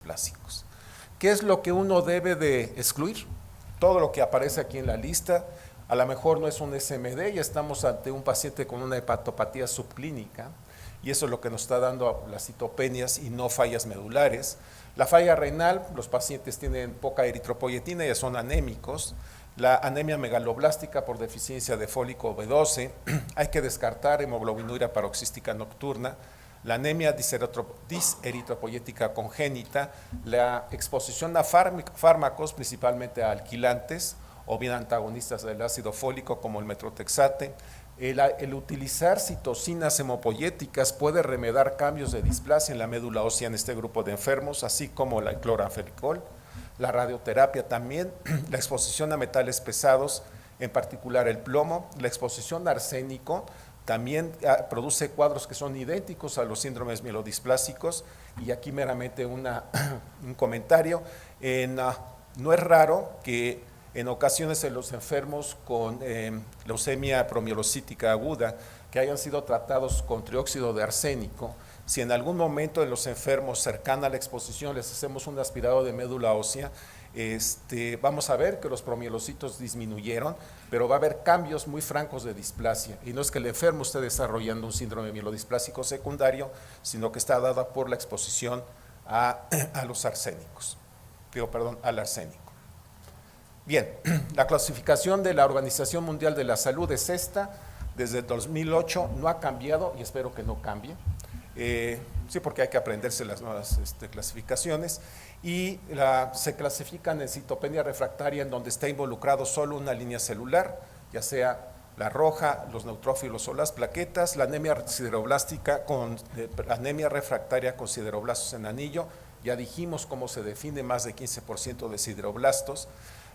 plásticos. ¿Qué es lo que uno debe de excluir? Todo lo que aparece aquí en la lista. A lo mejor no es un SMD y estamos ante un paciente con una hepatopatía subclínica y eso es lo que nos está dando las citopenias y no fallas medulares. La falla renal, los pacientes tienen poca eritropoyetina y son anémicos. La anemia megaloblástica por deficiencia de fólico B12, hay que descartar hemoglobinuria paroxística nocturna, la anemia diseritropoyética congénita, la exposición a fármacos, principalmente a alquilantes o bien antagonistas del ácido fólico como el metrotexate. El utilizar citocinas hemopoyéticas puede remediar cambios de displasia en la médula ósea en este grupo de enfermos, así como la cloranfenicol. La radioterapia también, la exposición a metales pesados, en particular el plomo, la exposición a arsénico, también produce cuadros que son idénticos a los síndromes mielodisplásicos. Y aquí meramente un comentario, no es raro que en ocasiones en los enfermos con leucemia promielocítica aguda que hayan sido tratados con trióxido de arsénico, si en algún momento en los enfermos cercana a la exposición les hacemos un aspirado de médula ósea, vamos a ver que los promielocitos disminuyeron, pero va a haber cambios muy francos de displasia. Y no es que el enfermo esté desarrollando un síndrome mielodisplásico secundario, sino que está dada por la exposición a los arsénicos. Al arsénico. Bien, la clasificación de la Organización Mundial de la Salud es esta. Desde el 2008 no ha cambiado y espero que no cambie. Sí, porque hay que aprenderse las nuevas clasificaciones. Y se clasifican en citopenia refractaria, en donde está involucrado solo una línea celular, ya sea la roja, los neutrófilos o las plaquetas, la anemia sideroblástica con anemia refractaria con sideroblastos en anillo. Ya dijimos cómo se define más de 15% de sideroblastos.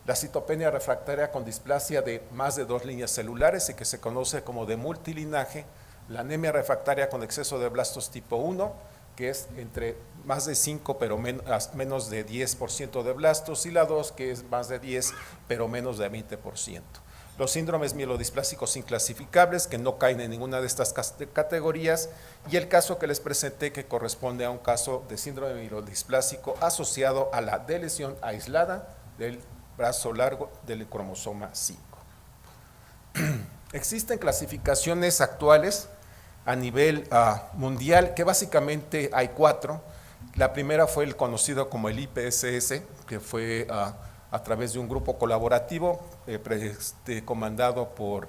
La citopenia refractaria con displasia de más de 2 líneas celulares y que se conoce como de multilinaje, la anemia refractaria con exceso de blastos tipo 1, que es entre más de 5 pero menos de 10% de blastos, y la 2, que es más de 10 pero menos de 20%. Los síndromes mielodisplásicos inclasificables, que no caen en ninguna de estas categorías, y el caso que les presenté, que corresponde a un caso de síndrome mielodisplásico asociado a la delesión aislada del brazo largo del cromosoma 5. Existen clasificaciones actuales a nivel mundial, que básicamente hay 4. La primera fue el conocido como el IPSS, que fue a través de un grupo colaborativo comandado por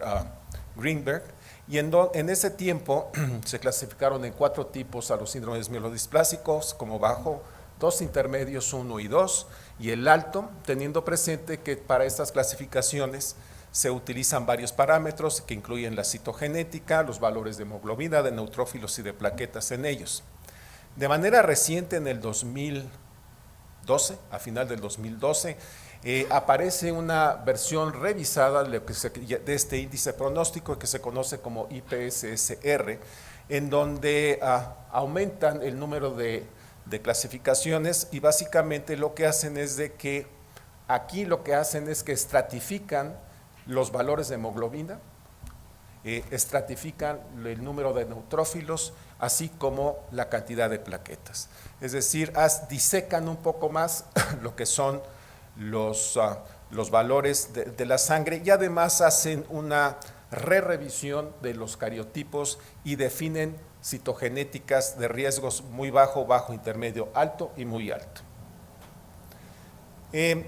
Greenberg, y en ese tiempo se clasificaron en 4 tipos a los síndromes mielodisplásicos, como bajo, 2 intermedios, 1 y 2, y el alto, teniendo presente que para estas clasificaciones se utilizan varios parámetros que incluyen la citogenética, los valores de hemoglobina, de neutrófilos y de plaquetas en ellos. De manera reciente, en el 2012, a final del 2012, aparece una versión revisada de este índice pronóstico que se conoce como IPSS-R, en donde aumentan el número de clasificaciones, y básicamente lo que hacen es de que aquí lo que hacen es que estratifican los valores de hemoglobina, estratifican el número de neutrófilos, así como la cantidad de plaquetas. Es decir, disecan un poco más lo que son los valores de la sangre, y además hacen una revisión de los cariotipos y definen citogenéticas de riesgos muy bajo, bajo, intermedio, alto y muy alto.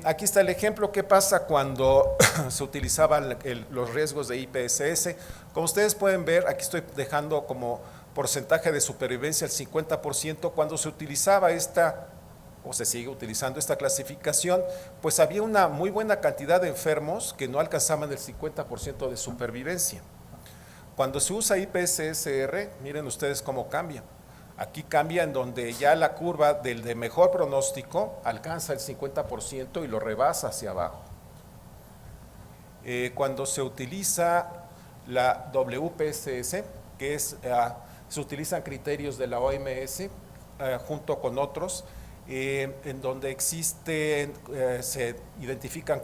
Aquí está el ejemplo. ¿Qué pasa cuando se utilizaban los riesgos de IPSS? Como ustedes pueden ver, aquí estoy dejando como porcentaje de supervivencia el 50%. Cuando se utilizaba o se sigue utilizando esta clasificación, pues había una muy buena cantidad de enfermos que no alcanzaban el 50% de supervivencia. Cuando se usa IPSS-R, miren ustedes cómo cambia. Aquí cambia en donde ya la curva del de mejor pronóstico alcanza el 50% y lo rebasa hacia abajo. Cuando se utiliza la WPSS, que se utilizan criterios de la OMS junto con otros, en donde se identifican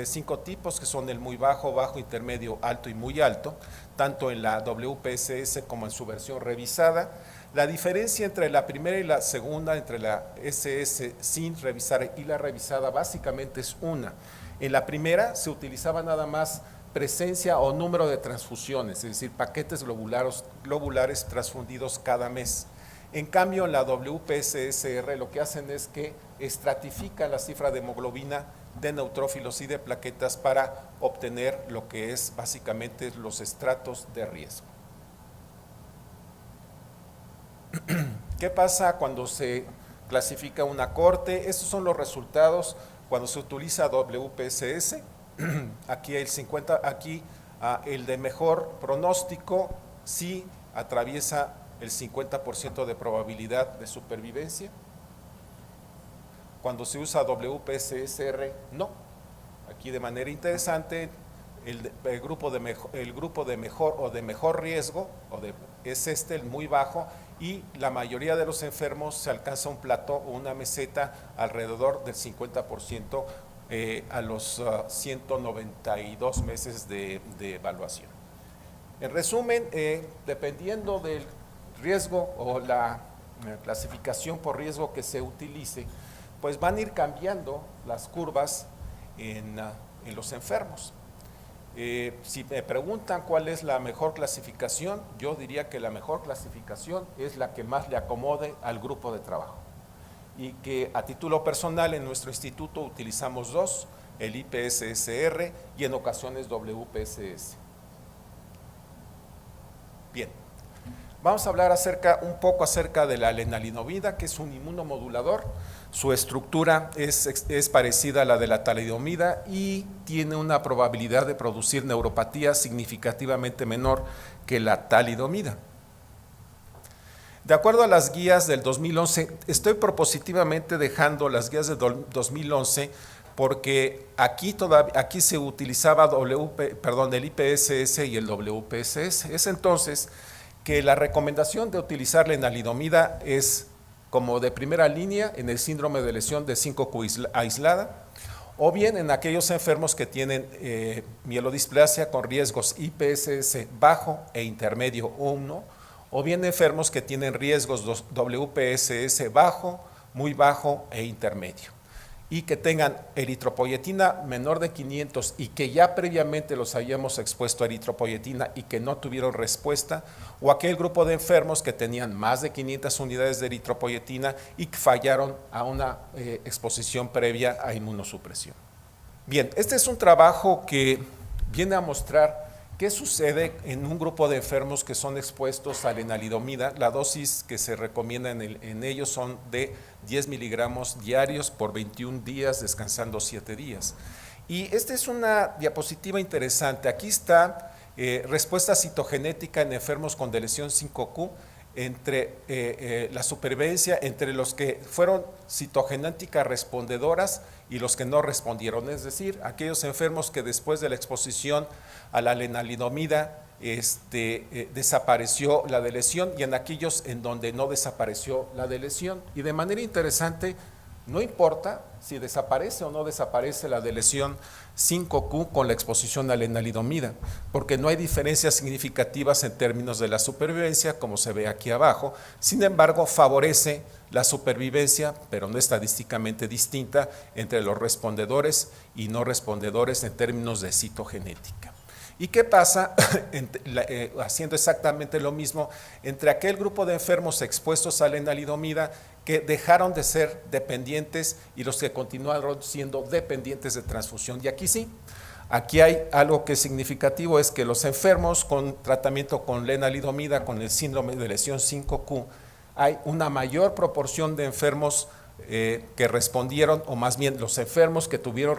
5 tipos, que son el muy bajo, bajo, intermedio, alto y muy alto, tanto en la WPSS como en su versión revisada. La diferencia entre la primera y la segunda, entre la SS sin revisar y la revisada, básicamente es una. En la primera se utilizaba nada más presencia o número de transfusiones, es decir, paquetes globulares transfundidos cada mes. En cambio, en la WPSSR lo que hacen es que estratifican la cifra de hemoglobina de neutrófilos y de plaquetas para obtener lo que es básicamente los estratos de riesgo. ¿Qué pasa cuando se clasifica una corte? Estos son los resultados cuando se utiliza WPSS. Aquí el de mejor pronóstico sí atraviesa el 50% de probabilidad de supervivencia. Cuando se usa WPSSR, no. Aquí de manera interesante, el grupo de mejor o de mejor riesgo es el muy bajo, y la mayoría de los enfermos se alcanza un plató o una meseta alrededor del 50% a los 192 meses de evaluación. En resumen, dependiendo del riesgo o la clasificación por riesgo que se utilice, pues van a ir cambiando las curvas en los enfermos. Si me preguntan cuál es la mejor clasificación, yo diría que la mejor clasificación es la que más le acomode al grupo de trabajo, y que a título personal en nuestro instituto utilizamos dos, el IPSSR y en ocasiones WPSS. Bien, vamos a hablar un poco acerca de la lenalidomida, que es un inmunomodulador. Su estructura es parecida a la de la talidomida y tiene una probabilidad de producir neuropatía significativamente menor que la talidomida. De acuerdo a las guías del 2011, estoy propositivamente dejando las guías del 2011 porque aquí se utilizaba el IPSS y el WPSS. Es entonces que la recomendación de utilizar lenalidomida es como de primera línea en el síndrome de lesión de 5Q aislada, o bien en aquellos enfermos que tienen mielodisplasia con riesgos IPSS bajo e intermedio 1, o bien enfermos que tienen riesgos WPSS bajo, muy bajo e intermedio, y que tengan eritropoyetina menor de 500 y que ya previamente los hayamos expuesto a eritropoyetina y que no tuvieron respuesta, o aquel grupo de enfermos que tenían más de 500 unidades de eritropoyetina y que fallaron a una exposición previa a inmunosupresión. Bien, este es un trabajo que viene a mostrar qué sucede en un grupo de enfermos que son expuestos a lenalidomida. La dosis que se recomienda en ellos son de 10 miligramos diarios por 21 días, descansando 7 días. Y esta es una diapositiva interesante. Aquí está respuesta citogenética en enfermos con lesión 5Q, entre la supervivencia entre los que fueron citogenéticas respondedoras y los que no respondieron, es decir, aquellos enfermos que después de la exposición a la lenalidomida desapareció la lesión, y en aquellos en donde no desapareció la lesión. Y de manera interesante, no importa si desaparece o no desaparece la lesión 5Q con la exposición a lenalidomida, porque no hay diferencias significativas en términos de la supervivencia, como se ve aquí abajo. Sin embargo, favorece la supervivencia, pero no estadísticamente distinta, entre los respondedores y no respondedores en términos de citogenética. ¿Y qué pasa haciendo exactamente lo mismo entre aquel grupo de enfermos expuestos a lenalidomida que dejaron de ser dependientes y los que continuaron siendo dependientes de transfusión? Y aquí sí, aquí hay algo que es significativo, es que los enfermos con tratamiento con lenalidomida, con el síndrome de lesión 5Q, hay una mayor proporción de enfermos que respondieron, o más bien los enfermos que tuvieron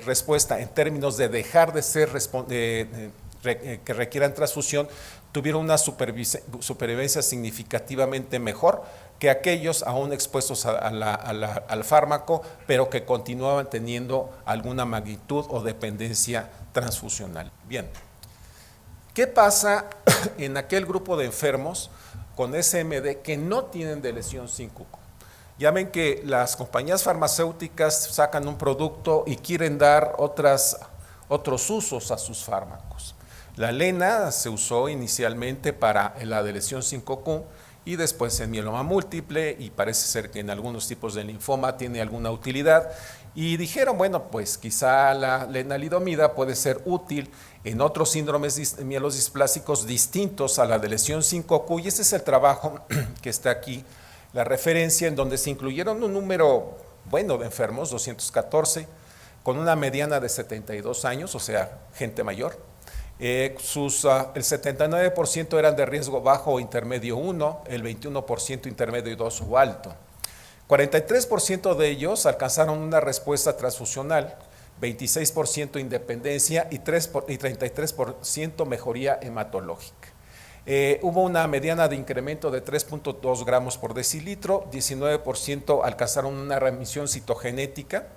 respuesta en términos de dejar de ser que requieran transfusión, tuvieron una supervivencia significativamente mejor que aquellos aún expuestos al fármaco, pero que continuaban teniendo alguna magnitud o dependencia transfusional. Bien, ¿qué pasa en aquel grupo de enfermos con SMD que no tienen de lesión 5Q? Ya ven que las compañías farmacéuticas sacan un producto y quieren dar otros usos a sus fármacos. La lena se usó inicialmente para la lesión 5Q y después en mieloma múltiple, y parece ser que en algunos tipos de linfoma tiene alguna utilidad. Y dijeron, bueno, pues quizá la lenalidomida puede ser útil en otros síndromes mielodisplásicos distintos a la de lesión 5Q, y este es el trabajo que está aquí, la referencia, en donde se incluyeron un número bueno de enfermos, 214, con una mediana de 72 años, o sea, gente mayor. El 79% eran de riesgo bajo o intermedio 1, el 21% intermedio 2 o alto. 43% de ellos alcanzaron una respuesta transfusional, 26% independencia y 33% mejoría hematológica. Hubo una mediana de incremento de 3.2 gramos por decilitro, 19% alcanzaron una remisión citogenética,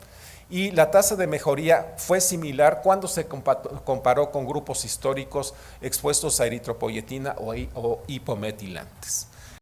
y la tasa de mejoría fue similar cuando se comparó con grupos históricos expuestos a eritropoyetina o hipometilantes.